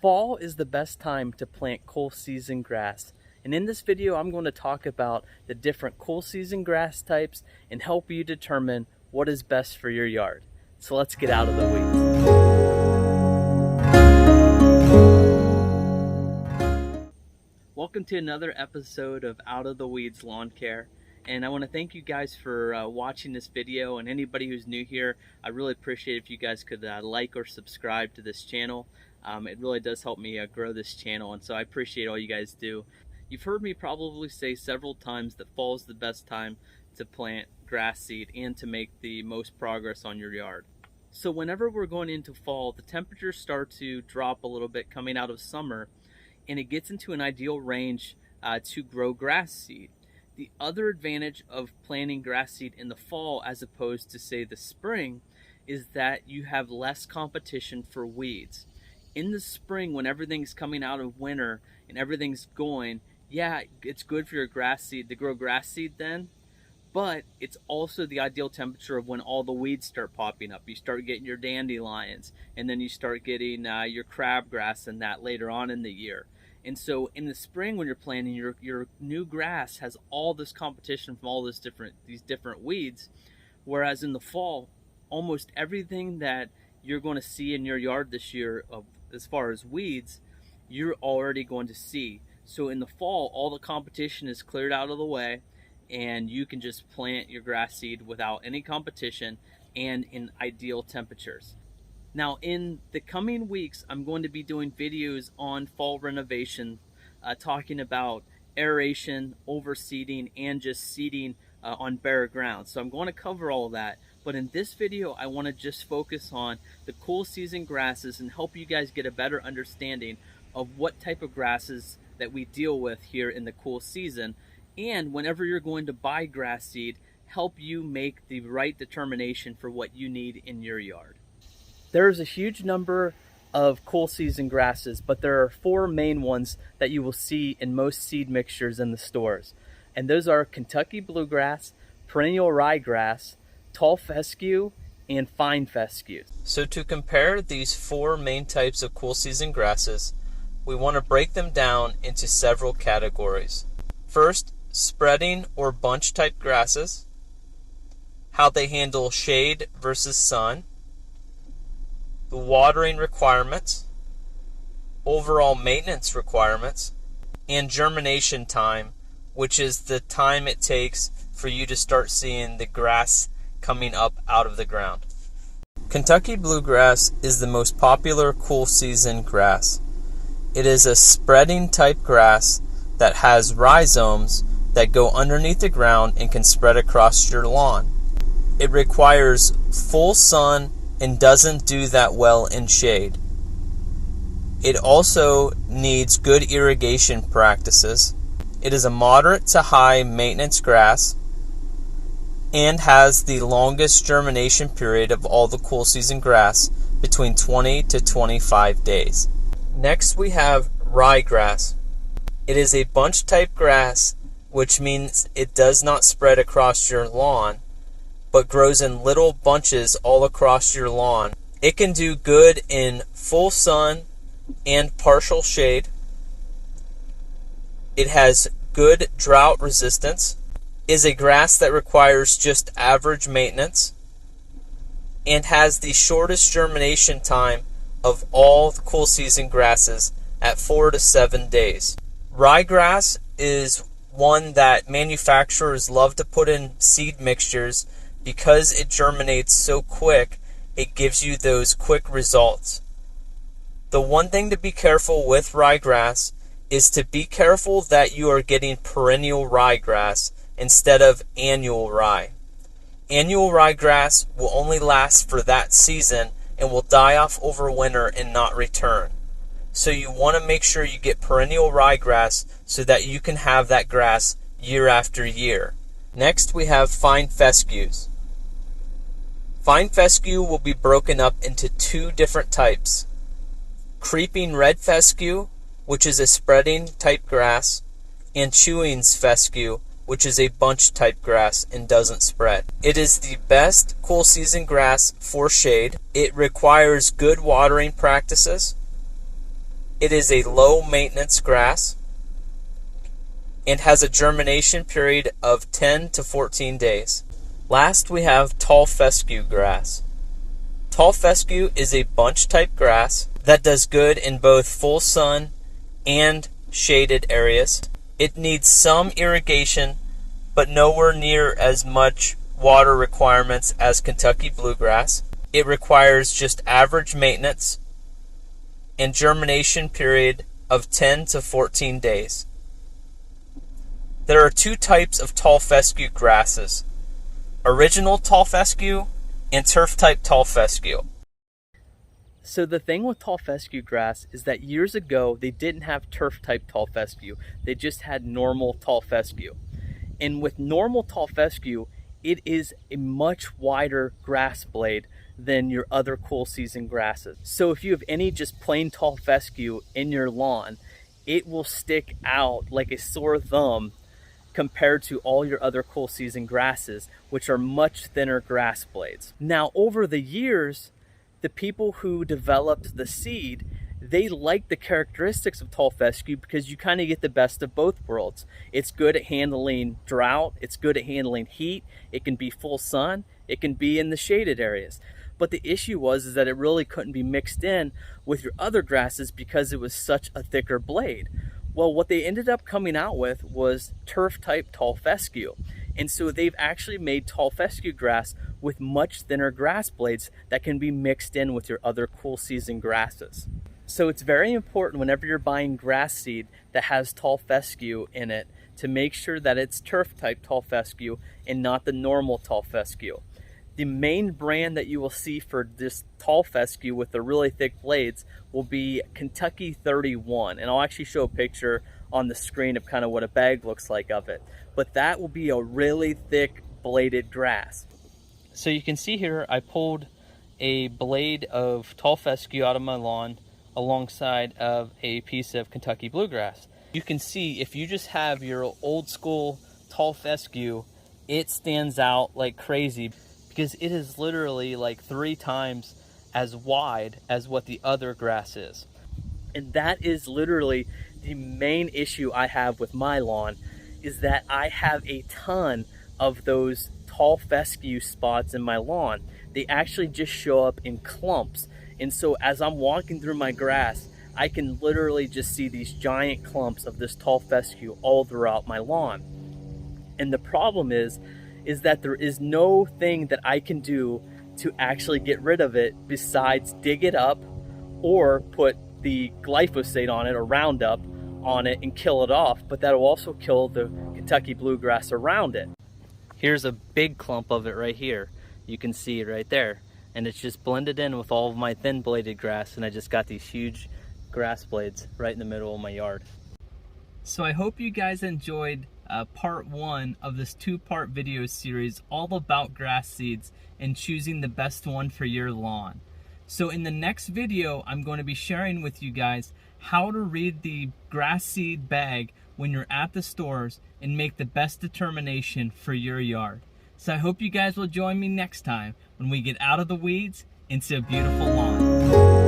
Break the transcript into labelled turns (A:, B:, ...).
A: Fall is the best time to plant cool season grass. And in this video, I'm going to talk about the different cool season grass types and help you determine what is best for your yard. So let's get out of the weeds. Welcome to another episode of Out of the Weeds Lawn Care. And I want to thank you guys for watching this video, and anybody who's new here, I really appreciate if you guys could like or subscribe to this channel. It really does help me grow this channel, and so I appreciate all you guys do. You've heard me probably say several times that fall is the best time to plant grass seed and to make the most progress on your yard. So whenever we're going into fall, the temperatures start to drop a little bit coming out of summer, and it gets into an ideal range to grow grass seed. The other advantage of planting grass seed in the fall as opposed to, say, the spring is that you have less competition for weeds. In the spring, when everything's coming out of winter and everything's going, yeah, it's good for your grass seed to grow grass seed then, but it's also the ideal temperature of when all the weeds start popping up. You start getting your dandelions, and then you start getting your crabgrass and that later on in the year. And so in the spring, when you're planting, your new grass has all this competition from all these different weeds, whereas in the fall, almost everything that you're going to see in your yard this year as far as weeds, you're already going to see. So in the fall, all the competition is cleared out of the way, and you can just plant your grass seed without any competition and in ideal temperatures. Now, in the coming weeks, I'm going to be doing videos on fall renovation, talking about aeration, overseeding, and just seeding on bare ground. So I'm going to cover all of that. But in this video, I want to just focus on the cool season grasses and help you guys get a better understanding of what type of grasses that we deal with here in the cool season. And whenever you're going to buy grass seed, help you make the right determination for what you need in your yard. There's a huge number of cool season grasses, but there are four main ones that you will see in most seed mixtures in the stores. And those are Kentucky bluegrass, perennial ryegrass, tall fescue, and fine fescue. So to compare these four main types of cool season grasses, we want to break them down into several categories. First, spreading or bunch type grasses, how they handle shade versus sun, the watering requirements, overall maintenance requirements, and germination time, which is the time it takes for you to start seeing the grass coming up out of the ground. Kentucky bluegrass is the most popular cool season grass. It is a spreading type grass that has rhizomes that go underneath the ground and can spread across your lawn. It requires full sun and doesn't do that well in shade. It also needs good irrigation practices. It is a moderate to high maintenance grass and has the longest germination period of all the cool season grass, between 20 to 25 days. Next we have ryegrass. It is a bunch type grass, which means it does not spread across your lawn, but grows in little bunches all across your lawn. It can do good in full sun and partial shade. It has good drought resistance, is a grass that requires just average maintenance, and has the shortest germination time of all the cool season grasses at 4 to 7 days. Ryegrass is one that manufacturers love to put in seed mixtures because it germinates so quick. It gives you those quick results. The one thing to be careful with ryegrass is to be careful that you are getting perennial ryegrass instead of annual rye. Annual ryegrass will only last for that season and will die off over winter and not return. So you want to make sure you get perennial ryegrass so that you can have that grass year after year. Next we have fine fescues. Fine fescue will be broken up into two different types. Creeping red fescue, which is a spreading type grass, and chewings fescue, which is a bunch type grass and doesn't spread. It is the best cool season grass for shade. It requires good watering practices. It is a low maintenance grass and has a germination period of 10 to 14 days. Last, we have tall fescue grass. Tall fescue is a bunch type grass that does good in both full sun and shaded areas. It needs some irrigation, but nowhere near as much water requirements as Kentucky bluegrass. It requires just average maintenance and germination period of 10 to 14 days. There are two types of tall fescue grasses: original tall fescue and turf type tall fescue. So the thing with tall fescue grass is that years ago they didn't have turf type tall fescue. They just had normal tall fescue. And with normal tall fescue, it is a much wider grass blade than your other cool season grasses. So if you have any just plain tall fescue in your lawn, it will stick out like a sore thumb compared to all your other cool season grasses, which are much thinner grass blades. Now, over the years, the people who developed the seed, they like the characteristics of tall fescue because you kind of get the best of both worlds. It's good at handling drought, it's good at handling heat, it can be full sun, it can be in the shaded areas. But the issue was that it really couldn't be mixed in with your other grasses because it was such a thicker blade. Well, what they ended up coming out with was turf type tall fescue. And so they've actually made tall fescue grass with much thinner grass blades that can be mixed in with your other cool season grasses. So it's very important whenever you're buying grass seed that has tall fescue in it to make sure that it's turf type tall fescue and not the normal tall fescue. The main brand that you will see for this tall fescue with the really thick blades will be Kentucky 31. And I'll actually show a picture on the screen of kind of what a bag looks like of it. But that will be a really thick bladed grass. So you can see here I pulled a blade of tall fescue out of my lawn alongside of a piece of Kentucky bluegrass. You can see if you just have your old school tall fescue, it stands out like crazy because it is literally like 3 times as wide as what the other grass is. And that is literally the main issue I have with my lawn, is that I have a ton of those tall fescue spots in my lawn. They actually just show up in clumps. And so as I'm walking through my grass, I can literally just see these giant clumps of this tall fescue all throughout my lawn. And the problem is that there is no thing that I can do to actually get rid of it besides dig it up or put the glyphosate on it or Roundup on it and kill it off, but that will also kill the Kentucky bluegrass around it. Here's a big clump of it right here. You can see it right there. And it's just blended in with all of my thin bladed grass, and I just got these huge grass blades right in the middle of my yard. So I hope you guys enjoyed part 1 of this 2-part video series all about grass seeds and choosing the best one for your lawn. So in the next video, I'm going to be sharing with you guys how to read the grass seed bag when you're at the stores and make the best determination for your yard. So I hope you guys will join me next time when we get out of the weeds into a beautiful lawn.